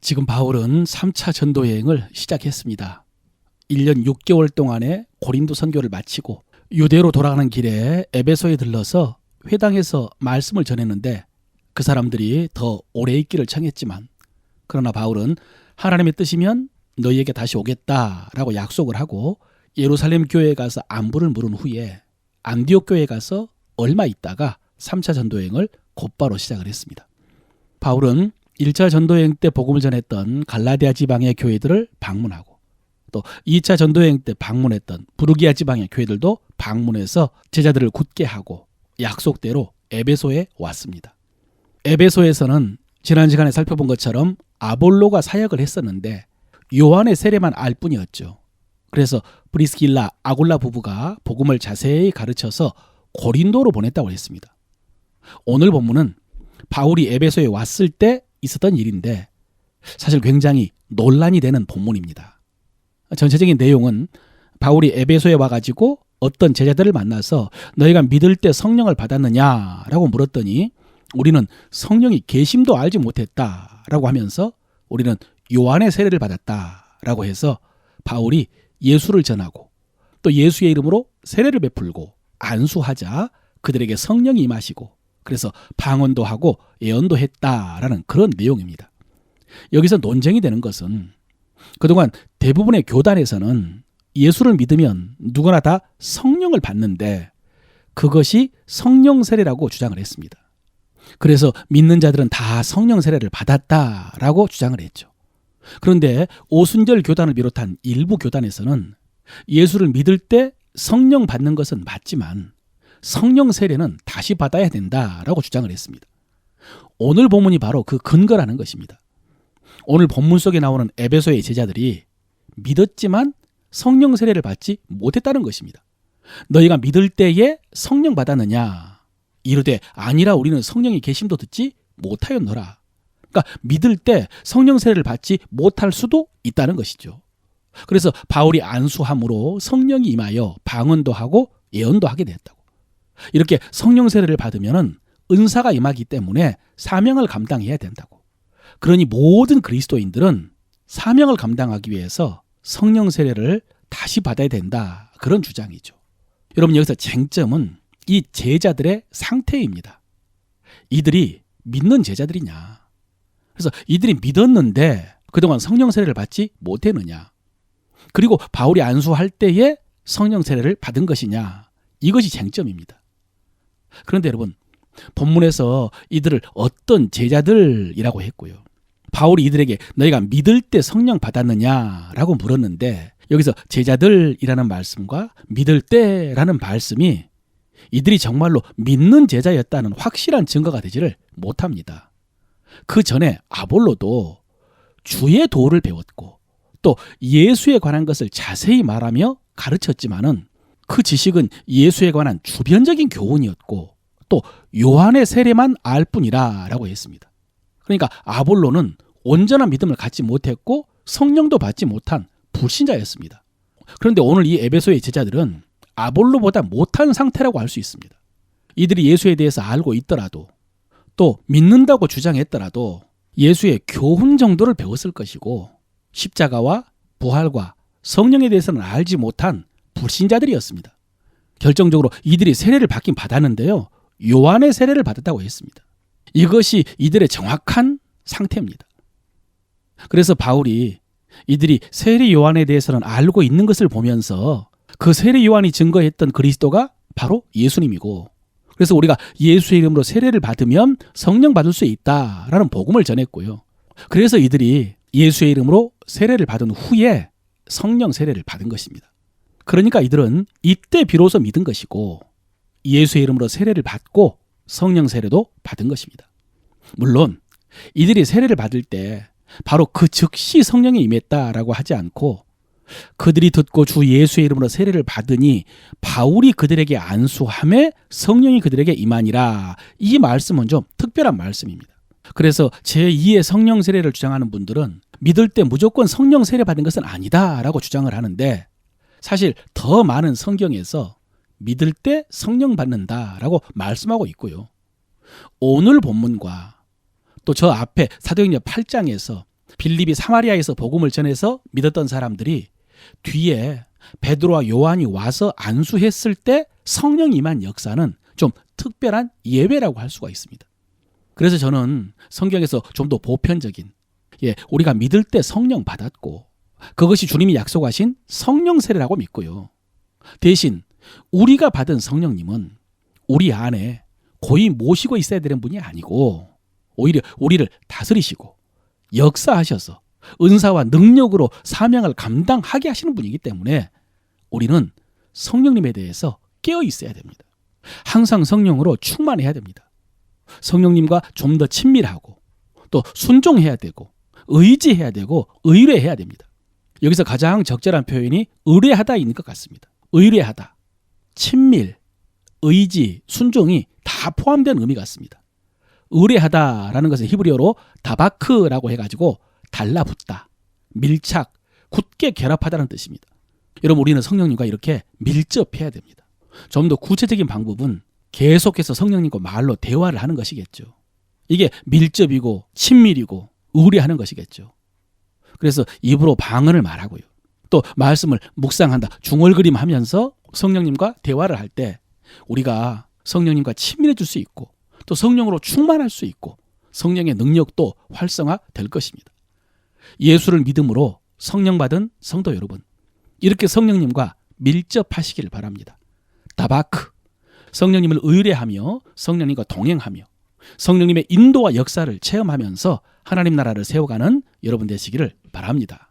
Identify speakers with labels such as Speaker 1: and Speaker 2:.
Speaker 1: 지금 바울은 3차 전도 여행을 시작했습니다. 1년 6개월 동안의 고린도 선교를 마치고 유대로 돌아가는 길에 에베소에 들러서 회당에서 말씀을 전했는데 그 사람들이 더 오래 있기를 청했지만 그러나 바울은 하나님의 뜻이면 너희에게 다시 오겠다라고 약속을 하고 예루살렘 교회에 가서 안부를 물은 후에 안디옥 교회에 가서 얼마 있다가 3차 전도여행을 곧바로 시작을 했습니다. 바울은 1차 전도여행 때 복음을 전했던 갈라디아 지방의 교회들을 방문하고 또 2차 전도여행 때 방문했던 부르기아 지방의 교회들도 방문해서 제자들을 굳게 하고 약속대로 에베소에 왔습니다. 에베소에서는 지난 시간에 살펴본 것처럼 아볼로가 사역을 했었는데 요한의 세례만 알 뿐이었죠. 그래서 브리스길라, 아굴라 부부가 복음을 자세히 가르쳐서 고린도로 보냈다고 했습니다. 오늘 본문은 바울이 에베소에 왔을 때 있었던 일인데 사실 굉장히 논란이 되는 본문입니다. 전체적인 내용은 바울이 에베소에 와가지고 어떤 제자들을 만나서 너희가 믿을 때 성령을 받았느냐라고 물었더니 우리는 성령이 계심도 알지 못했다라고 하면서 우리는 요한의 세례를 받았다라고 해서 바울이 예수를 전하고 또 예수의 이름으로 세례를 베풀고 안수하자 그들에게 성령이 임하시고 그래서 방언도 하고 예언도 했다라는 그런 내용입니다. 여기서 논쟁이 되는 것은 그동안 대부분의 교단에서는 예수를 믿으면 누구나 다 성령을 받는데 그것이 성령 세례라고 주장을 했습니다. 그래서 믿는 자들은 다 성령 세례를 받았다라고 주장을 했죠. 그런데 오순절 교단을 비롯한 일부 교단에서는 예수를 믿을 때 성령 받는 것은 맞지만 성령 세례는 다시 받아야 된다라고 주장을 했습니다. 오늘 본문이 바로 그 근거라는 것입니다. 오늘 본문 속에 나오는 에베소의 제자들이 믿었지만 성령 세례를 받지 못했다는 것입니다. 너희가 믿을 때에 성령 받았느냐? 이르되 아니라 우리는 성령이 계심도 듣지 못하였노라. 그러니까 믿을 때 성령 세례를 받지 못할 수도 있다는 것이죠. 그래서 바울이 안수함으로 성령이 임하여 방언도 하고 예언도 하게 되었다고. 이렇게 성령 세례를 받으면 은사가 임하기 때문에 사명을 감당해야 된다고. 그러니 모든 그리스도인들은 사명을 감당하기 위해서 성령 세례를 다시 받아야 된다. 그런 주장이죠. 여러분 여기서 쟁점은 이 제자들의 상태입니다. 이들이 믿는 제자들이냐. 그래서 이들이 믿었는데 그동안 성령 세례를 받지 못했느냐. 그리고 바울이 안수할 때에 성령 세례를 받은 것이냐. 이것이 쟁점입니다. 그런데 여러분 본문에서 이들을 어떤 제자들이라고 했고요. 바울이 이들에게 너희가 믿을 때 성령 받았느냐라고 물었는데 여기서 제자들이라는 말씀과 믿을 때라는 말씀이 이들이 정말로 믿는 제자였다는 확실한 증거가 되지를 못합니다. 그 전에 아볼로도 주의 도를 배웠고 또 예수에 관한 것을 자세히 말하며 가르쳤지만은 그 지식은 예수에 관한 주변적인 교훈이었고 또 요한의 세례만 알 뿐이라고 했습니다. 그러니까 아볼로는 온전한 믿음을 갖지 못했고 성령도 받지 못한 불신자였습니다. 그런데 오늘 이 에베소의 제자들은 아볼로보다 못한 상태라고 할 수 있습니다. 이들이 예수에 대해서 알고 있더라도 또 믿는다고 주장했더라도 예수의 교훈 정도를 배웠을 것이고 십자가와 부활과 성령에 대해서는 알지 못한 불신자들이었습니다. 결정적으로 이들이 세례를 받긴 받았는데요. 요한의 세례를 받았다고 했습니다. 이것이 이들의 정확한 상태입니다. 그래서 바울이 이들이 세례 요한에 대해서는 알고 있는 것을 보면서 그 세례 요한이 증거했던 그리스도가 바로 예수님이고 그래서 우리가 예수의 이름으로 세례를 받으면 성령 받을 수 있다라는 복음을 전했고요. 그래서 이들이 예수의 이름으로 세례를 받은 후에 성령 세례를 받은 것입니다. 그러니까 이들은 이때 비로소 믿은 것이고 예수의 이름으로 세례를 받고 성령 세례도 받은 것입니다. 물론 이들이 세례를 받을 때 바로 그 즉시 성령이 임했다라고 하지 않고 그들이 듣고 주 예수의 이름으로 세례를 받으니 바울이 그들에게 안수함에 성령이 그들에게 임하니라. 이 말씀은 좀 특별한 말씀입니다. 그래서 제2의 성령 세례를 주장하는 분들은 믿을 때 무조건 성령 세례 받은 것은 아니다라고 주장을 하는데 사실 더 많은 성경에서 믿을 때 성령 받는다라고 말씀하고 있고요. 오늘 본문과 또 저 앞에 사도행전 8장에서 빌립이 사마리아에서 복음을 전해서 믿었던 사람들이 뒤에 베드로와 요한이 와서 안수했을 때 성령 임한 역사는 좀 특별한 예외라고 할 수가 있습니다. 그래서 저는 성경에서 좀 더 보편적인, 우리가 믿을 때 성령 받았고 그것이 주님이 약속하신 성령 세례라고 믿고요. 대신 우리가 받은 성령님은 우리 안에 고이 모시고 있어야 되는 분이 아니고 오히려 우리를 다스리시고 역사하셔서 은사와 능력으로 사명을 감당하게 하시는 분이기 때문에 우리는 성령님에 대해서 깨어 있어야 됩니다. 항상 성령으로 충만해야 됩니다. 성령님과 좀 더 친밀하고 또 순종해야 되고 의지해야 되고 의뢰해야 됩니다. 여기서 가장 적절한 표현이 의뢰하다인 것 같습니다. 의뢰하다, 친밀, 의지, 순종이 다 포함된 의미 같습니다. 의뢰하다라는 것은 히브리어로 다바크라고 해가지고 달라붙다, 밀착, 굳게 결합하다는 뜻입니다. 여러분, 우리는 성령님과 이렇게 밀접해야 됩니다. 좀 더 구체적인 방법은 계속해서 성령님과 말로 대화를 하는 것이겠죠. 이게 밀접이고 친밀이고 의뢰하는 것이겠죠. 그래서 입으로 방언을 말하고요. 또 말씀을 묵상한다, 중얼거림 하면서 성령님과 대화를 할 때 우리가 성령님과 친밀해질 수 있고 또 성령으로 충만할 수 있고 성령의 능력도 활성화될 것입니다. 예수를 믿음으로 성령 받은 성도 여러분, 이렇게 성령님과 밀접하시기를 바랍니다. 다바크, 성령님을 의뢰하며 성령님과 동행하며 성령님의 인도와 역사를 체험하면서 하나님 나라를 세워가는 여러분 되시기를 바랍니다.